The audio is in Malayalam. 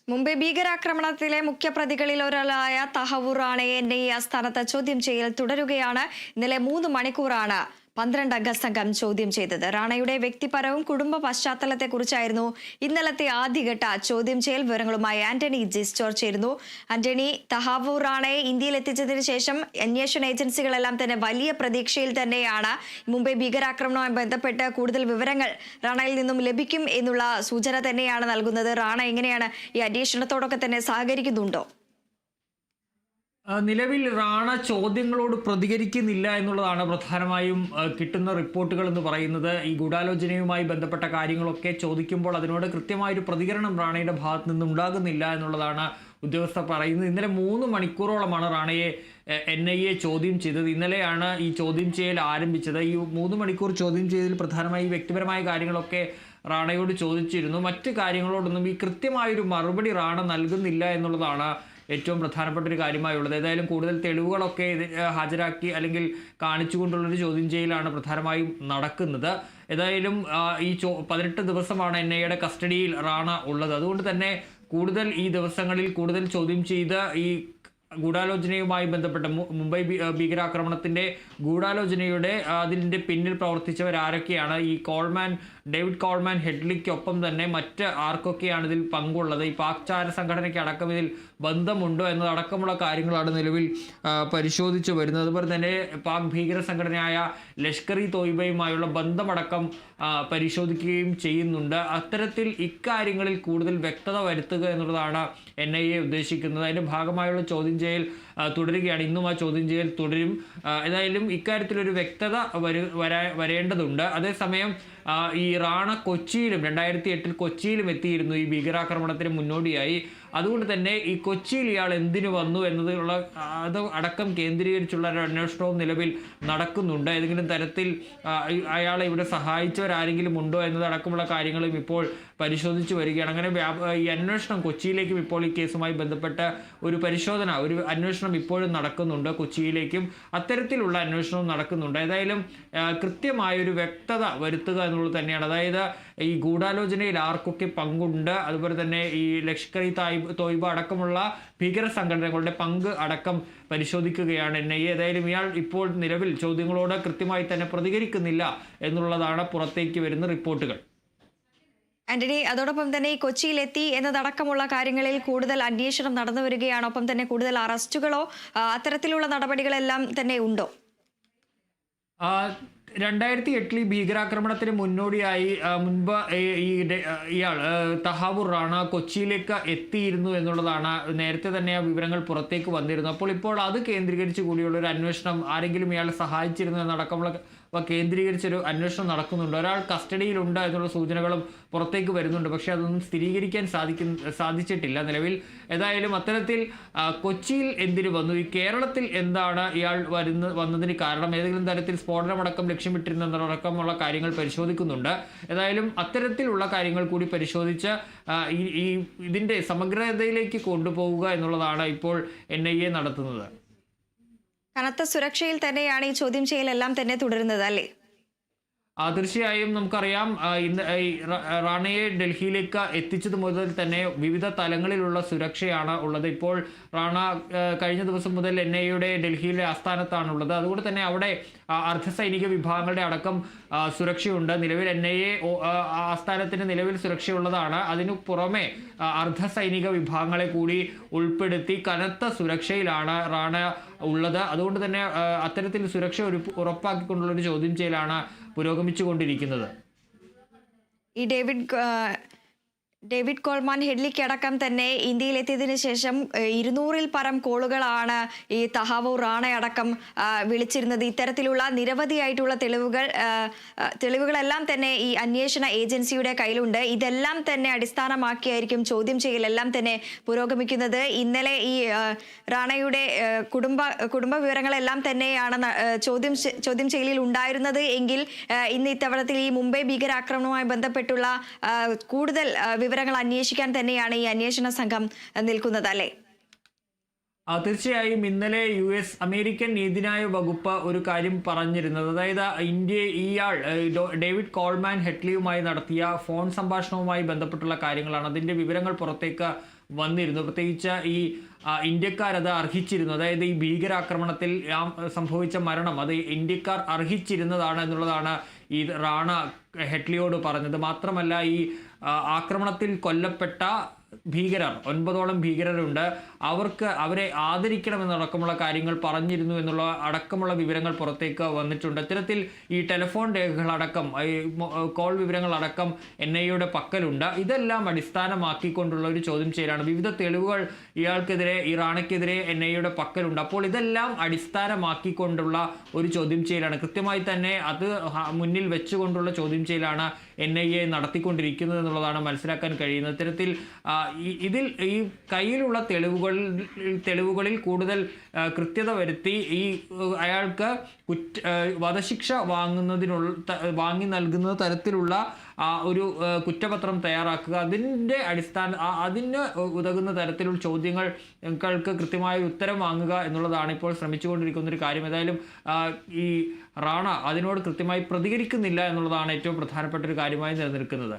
മുംബൈ ഭീകരാക്രമണത്തിലെ മുഖ്യപ്രതികളിൽ ഒരാളായ തഹവൂർ റാണയെ എൻഐഎ ആസ്ഥാനത്ത് ചോദ്യം ചെയ്യൽ തുടരുകയാണ്. ഇന്നലെ 3 മണിക്കൂറാണ് 12 അംഗ സംഘം ചോദ്യം ചെയ്തത്. റാണയുടെ വ്യക്തിപരവും കുടുംബ പശ്ചാത്തലത്തെക്കുറിച്ചായിരുന്നു ഇന്നലത്തെ ആദ്യഘട്ട ചോദ്യം ചെയ്യൽ. വിവരങ്ങളുമായി ആന്റണി ജിസ്റ്റോർ ചേരുന്നു. ആന്റണി, തഹവൂർ റാണയെ ഇന്ത്യയിൽ എത്തിച്ചതിന് ശേഷം അന്വേഷണ ഏജൻസികളെല്ലാം തന്നെ വലിയ പ്രതീക്ഷയിൽ തന്നെയാണ്. മുംബൈ ഭീകരാക്രമണവുമായി ബന്ധപ്പെട്ട് കൂടുതൽ വിവരങ്ങൾ റാണയിൽ നിന്നും ലഭിക്കും എന്നുള്ള സൂചന തന്നെയാണ് നൽകുന്നത്. റാണ എങ്ങനെയാണ് ഈ അന്വേഷണത്തോടൊക്കെ തന്നെ സഹകരിക്കുന്നുണ്ടോ? നിലവിൽ റാണ ചോദ്യങ്ങളോട് പ്രതികരിക്കുന്നില്ല എന്നുള്ളതാണ് പ്രധാനമായും കിട്ടുന്ന റിപ്പോർട്ടുകൾ എന്ന് പറയുന്നത്. ഈ ഗൂഢാലോചനയുമായി ബന്ധപ്പെട്ട കാര്യങ്ങളൊക്കെ ചോദിക്കുമ്പോൾ അതിനോട് കൃത്യമായൊരു പ്രതികരണം റാണയുടെ ഭാഗത്ത് നിന്നും ഉണ്ടാകുന്നില്ല എന്നുള്ളതാണ് ഉദ്യോഗസ്ഥർ പറയുന്നത്. ഇന്നലെ 3 മണിക്കൂറോളമാണ് റാണയെ NIA ചോദ്യം ചെയ്തത്. ഇന്നലെയാണ് ഈ ചോദ്യം ചെയ്യൽ ആരംഭിച്ചത്. ഈ 3 മണിക്കൂർ ചോദ്യം ചെയ്തതിൽ പ്രധാനമായി വ്യക്തിപരമായ കാര്യങ്ങളൊക്കെ റാണയോട് ചോദിച്ചിരുന്നു. മറ്റ് കാര്യങ്ങളോടൊന്നും ഈ കൃത്യമായൊരു മറുപടി റാണ നൽകുന്നില്ല എന്നുള്ളതാണ് ഏറ്റവും പ്രധാനപ്പെട്ട ഒരു കാര്യമായുള്ളത്. ഏതായാലും കൂടുതൽ തെളിവുകളൊക്കെ ഹാജരാക്കി അല്ലെങ്കിൽ കാണിച്ചുകൊണ്ടുള്ളൊരു ചോദ്യം ചെയ്യലാണ് പ്രധാനമായും നടക്കുന്നത്. ഏതായാലും ഈ 18 ദിവസമാണ് NIAയുടെ കസ്റ്റഡിയിൽ റാണ ഉള്ളത്. അതുകൊണ്ട് തന്നെ കൂടുതൽ ഈ ദിവസങ്ങളിൽ കൂടുതൽ ചോദ്യം ചെയ്ത് ഈ ഗൂഢാലോചനയുമായി ബന്ധപ്പെട്ട മുംബൈ ഭീകരാക്രമണത്തിൻ്റെ ഗൂഢാലോചനയുടെ അതിൻ്റെ പിന്നിൽ പ്രവർത്തിച്ചവർ ആരൊക്കെയാണ്, ഈ ഡേവിഡ് കോൾമാൻ ഹെഡ്ലിക്കൊപ്പം തന്നെ മറ്റ് ആർക്കൊക്കെയാണ് ഇതിൽ പങ്കുള്ളത്, ഈ പാക് ചാര സംഘടനയ്ക്ക് അടക്കം ഇതിൽ ബന്ധമുണ്ടോ എന്നതടക്കമുള്ള കാര്യങ്ങളാണ് നിലവിൽ പരിശോധിച്ചു വരുന്നത്. അതുപോലെ തന്നെ പാക് ഭീകര സംഘടനയായ ലഷ്കർ-ഇ തോയ്ബയുമായുള്ള ബന്ധമടക്കം പരിശോധിക്കുകയും ചെയ്യുന്നുണ്ട്. അത്തരത്തിൽ ഇക്കാര്യങ്ങളിൽ കൂടുതൽ വ്യക്തത വരുത്തുക എന്നുള്ളതാണ് NIA ഉദ്ദേശിക്കുന്നത്. അതിൻ്റെ ഭാഗമായുള്ള ചോദ്യം ചെയ്യൽ തുടരുകയാണ്. ഇന്നും ആ ചോദ്യം ചെയ്യൽ തുടരും. ഏതായാലും ഇക്കാര്യത്തിലൊരു വ്യക്തത വരേണ്ടതുണ്ട്. അതേസമയം ഈ റാണ കൊച്ചിയിലും 2008 കൊച്ചിയിലും എത്തിയിരുന്നു ഈ ഭീകരാക്രമണത്തിന് മുന്നോടിയായി. അതുകൊണ്ട് തന്നെ ഈ കൊച്ചിയിൽ ഇയാൾ എന്തിനു വന്നു എന്നതുള്ള അത് അടക്കം കേന്ദ്രീകരിച്ചുള്ള ഒരു അന്വേഷണവും നിലവിൽ നടക്കുന്നുണ്ട്. ഏതെങ്കിലും തരത്തിൽ അയാളെ ഇവിടെ സഹായിച്ചവരാരെങ്കിലും ഉണ്ടോ എന്നതടക്കമുള്ള കാര്യങ്ങളും ഇപ്പോൾ പരിശോധിച്ച് വരികയാണ്. അങ്ങനെ ഈ അന്വേഷണം കൊച്ചിയിലേക്കും ഇപ്പോൾ ഈ കേസുമായി ബന്ധപ്പെട്ട് ഒരു അന്വേഷണം ഇപ്പോഴും നടക്കുന്നുണ്ട്. കൊച്ചിയിലേക്കും അത്തരത്തിലുള്ള അന്വേഷണവും നടക്കുന്നുണ്ട്. ഏതായാലും കൃത്യമായൊരു വ്യക്തത വരുത്തുക എന്നുള്ളത് തന്നെയാണ്. അതായത് ഈ ഗൂഢാലോചനയിൽ ആർക്കൊക്കെ പങ്കുണ്ട്, അതുപോലെ തന്നെ ഈ ലഷ്കർ-ഇ തോയ്ബ അടക്കമുള്ള ഭീകര സംഘടനകളുടെ പങ്ക് അടക്കം പരിശോധിക്കുകയാണ് NIA. ഏതായാലും ഇയാൾ ഇപ്പോൾ നിലവിൽ ചോദ്യങ്ങളോട് കൃത്യമായി തന്നെ പ്രതികരിക്കുന്നില്ല എന്നുള്ളതാണ് പുറത്തേക്ക് വരുന്ന റിപ്പോർട്ടുകൾ. ആന്റണി, അതോടൊപ്പം തന്നെ ഈ കൊച്ചിയിലെത്തി എന്നതടക്കമുള്ള കാര്യങ്ങളിൽ കൂടുതൽ അന്വേഷണം നടന്നു വരികയാണ്. ഒപ്പം തന്നെ കൂടുതൽ അറസ്റ്റുകളോ അത്തരത്തിലുള്ള നടപടികളെല്ലാം തന്നെ ഉണ്ടോ? 2008 ഈ ഭീകരാക്രമണത്തിന് മുന്നോടിയായി മുൻപ് ഇയാൾ തഹവൂർ റാണ കൊച്ചിയിലേക്ക് എത്തിയിരുന്നു എന്നുള്ളതാണ് നേരത്തെ തന്നെ ആ വിവരങ്ങൾ പുറത്തേക്ക് വന്നിരുന്നു. ഇപ്പോൾ അത് കേന്ദ്രീകരിച്ച് കൂടിയുള്ള ഒരു അന്വേഷണം, ആരെങ്കിലും ഇയാളെ സഹായിച്ചിരുന്നു എന്നടക്കമുള്ള കേന്ദ്രീകരിച്ചൊരു അന്വേഷണം നടക്കുന്നുണ്ട്. ഒരാൾ കസ്റ്റഡിയിലുണ്ട് എന്നുള്ള സൂചനകളും പുറത്തേക്ക് വരുന്നുണ്ട്. പക്ഷേ അതൊന്നും സ്ഥിരീകരിക്കാൻ സാധിച്ചിട്ടില്ല നിലവിൽ. ഏതായാലും അത്തരത്തിൽ കൊച്ചിയിൽ എന്തിനു വന്നു, ഈ കേരളത്തിൽ എന്താണ് ഇയാൾ വന്നതിന് കാരണം, ഏതെങ്കിലും തരത്തിൽ സ്ഫോടനമടക്കം ലക്ഷ്യമിട്ടിരുന്നതടക്കമുള്ള കാര്യങ്ങൾ പരിശോധിക്കുന്നുണ്ട്. ഏതായാലും അത്തരത്തിലുള്ള കാര്യങ്ങൾ കൂടി പരിശോധിച്ച് ഇതിൻ്റെ സമഗ്രതയിലേക്ക് കൊണ്ടുപോവുക എന്നുള്ളതാണ് ഇപ്പോൾ NIA നടത്തുന്നത്. കനത്ത സുരക്ഷയിൽ തന്നെയാണ് ഈ ചോദ്യം ചെയ്യലെല്ലാം തന്നെ തുടരുന്നത് അല്ലേ? തീർച്ചയായും നമുക്കറിയാം, ഇന്ന് റാണയെ ഡൽഹിയിലേക്ക് എത്തിച്ചത് മുതൽ തന്നെ വിവിധ തലങ്ങളിലുള്ള സുരക്ഷയാണ് ഉള്ളത്. ഇപ്പോൾ റാണ കഴിഞ്ഞ ദിവസം മുതൽ NIAയുടെ ഡൽഹിയിലെ ആസ്ഥാനത്താണുള്ളത്. അതുകൊണ്ട് തന്നെ അവിടെ അർദ്ധസൈനിക വിഭാഗങ്ങളുടെ അടക്കം സുരക്ഷയുണ്ട്. നിലവിൽ NIA ആസ്ഥാനത്തിന് നിലവിൽ സുരക്ഷയുള്ളതാണ്. അതിനു പുറമെ അർദ്ധസൈനിക വിഭാഗങ്ങളെ കൂടി ഉൾപ്പെടുത്തി കനത്ത സുരക്ഷയിലാണ് റാണ ഉള്ളത്. അതുകൊണ്ട് തന്നെ അത്തരത്തിൽ സുരക്ഷ ഉറപ്പാക്കിക്കൊണ്ടുള്ളൊരു ചോദ്യം ചെയ്യലാണ് പുരോഗമിച്ചുകൊണ്ടിരിക്കുന്നത്. ഈ ഡേവിഡ് കോൾമാൻ ഹെഡ്ലിക്ക് അടക്കം തന്നെ ഇന്ത്യയിലെത്തിയതിനു ശേഷം 200-ൽ പരം കോളുകളാണ് ഈ തഹവൂർ റാണ അടക്കം വിളിച്ചിരുന്നത്. ഇത്തരത്തിലുള്ള നിരവധിയായിട്ടുള്ള തെളിവുകളെല്ലാം തന്നെ ഈ അന്വേഷണ ഏജൻസിയുടെ കയ്യിലുണ്ട്. ഇതെല്ലാം തന്നെ അടിസ്ഥാനമാക്കിയായിരിക്കും ചോദ്യം ചെയ്യലെല്ലാം തന്നെ പുരോഗമിക്കുന്നത്. ഇന്നലെ ഈ റാണയുടെ കുടുംബ വിവരങ്ങളെല്ലാം തന്നെയാണ് ചോദ്യം ചെയ്യലിൽ ഉണ്ടായിരുന്നത് എങ്കിൽ ഇന്ന് ഇത്തവണത്തിൽ ഈ മുംബൈ ഭീകരാക്രമണവുമായി ബന്ധപ്പെട്ടുള്ള കൂടുതൽ വിവരങ്ങൾ അന്വേഷിക്കാൻ തന്നെയാണ് ഈ അന്വേഷണ സംഘം നിൽക്കുന്നത് അല്ലേ? തീർച്ചയായും ഇന്നലെ അമേരിക്കൻ നീതിന്യായ വകുപ്പ് ഒരു കാര്യം പറഞ്ഞിരുന്നത്, അതായത് ഇയാൾ ഡേവിഡ് കോൾമാൻ ഹെഡ്ലിയുമായി നടത്തിയ ഫോൺ സംഭാഷണവുമായി ബന്ധപ്പെട്ടുള്ള കാര്യങ്ങളാണ്. അതിൻ്റെ വിവരങ്ങൾ പുറത്തേക്ക് വന്നിരുന്നു. പ്രത്യേകിച്ച് ഈ ഇന്ത്യക്കാരത് അർഹിച്ചിരുന്നു. അതായത് ഈ ഭീകരാക്രമണത്തിൽ സംഭവിച്ച മരണം അത് ഇന്ത്യക്കാർ അർഹിച്ചിരുന്നതാണ് എന്നുള്ളതാണ് ഈ റാണ ഹെഡ്ലിയോട് പറഞ്ഞത്. മാത്രമല്ല ഈ ആക്രമണത്തിൽ കൊല്ലപ്പെട്ട ഭീകരർ 9ഓളം ഭീകരരുണ്ട്, അവരെ ആദരിക്കണമെന്നടക്കമുള്ള കാര്യങ്ങൾ പറഞ്ഞിരുന്നു എന്നുള്ള അടക്കമുള്ള വിവരങ്ങൾ പുറത്തേക്ക് വന്നിട്ടുണ്ട്. ഇത്തരത്തിൽ ഈ ടെലിഫോൺ രേഖകളടക്കം കോൾ വിവരങ്ങളടക്കം NIA പക്കലുണ്ട്. ഇതെല്ലാം അടിസ്ഥാനമാക്കിക്കൊണ്ടുള്ള ഒരു ചോദ്യം ചെയ്യലാണ്. വിവിധ തെളിവുകൾ ഇയാൾക്കെതിരെ ഈ റാണയ്ക്കെതിരെ NIA പക്കലുണ്ട്. അപ്പോൾ ഇതെല്ലാം അടിസ്ഥാനമാക്കിക്കൊണ്ടുള്ള ഒരു ചോദ്യം ചെയ്യലാണ്. കൃത്യമായി തന്നെ അത് മുന്നിൽ വെച്ചുകൊണ്ടുള്ള ചോദ്യം ചെയ്യലാണ് NIA നടത്തിക്കൊണ്ടിരിക്കുന്നത് എന്നുള്ളതാണ് മനസ്സിലാക്കാൻ കഴിയുന്നത്. ഇത്തരത്തിൽ ഇതിൽ ഈ കയ്യിലുള്ള തെളിവുകളിൽ കൂടുതൽ കൃത്യത വരുത്തി ഈ അയാൾക്ക് വധശിക്ഷ വാങ്ങി നൽകുന്ന തരത്തിലുള്ള ഒരു കുറ്റപത്രം തയ്യാറാക്കുക, അതിന് ഉതകുന്ന തരത്തിലുള്ള ചോദ്യങ്ങൾക്ക് കൃത്യമായ ഉത്തരം വാങ്ങുക എന്നുള്ളതാണ് ഇപ്പോൾ ശ്രമിച്ചുകൊണ്ടിരിക്കുന്ന ഒരു കാര്യം. ഏതായാലും ഈ റാണ അതിനോട് കൃത്യമായി പ്രതികരിക്കുന്നില്ല എന്നുള്ളതാണ് ഏറ്റവും പ്രധാനപ്പെട്ട ഒരു കാര്യമായി നിലനിൽക്കുന്നത്.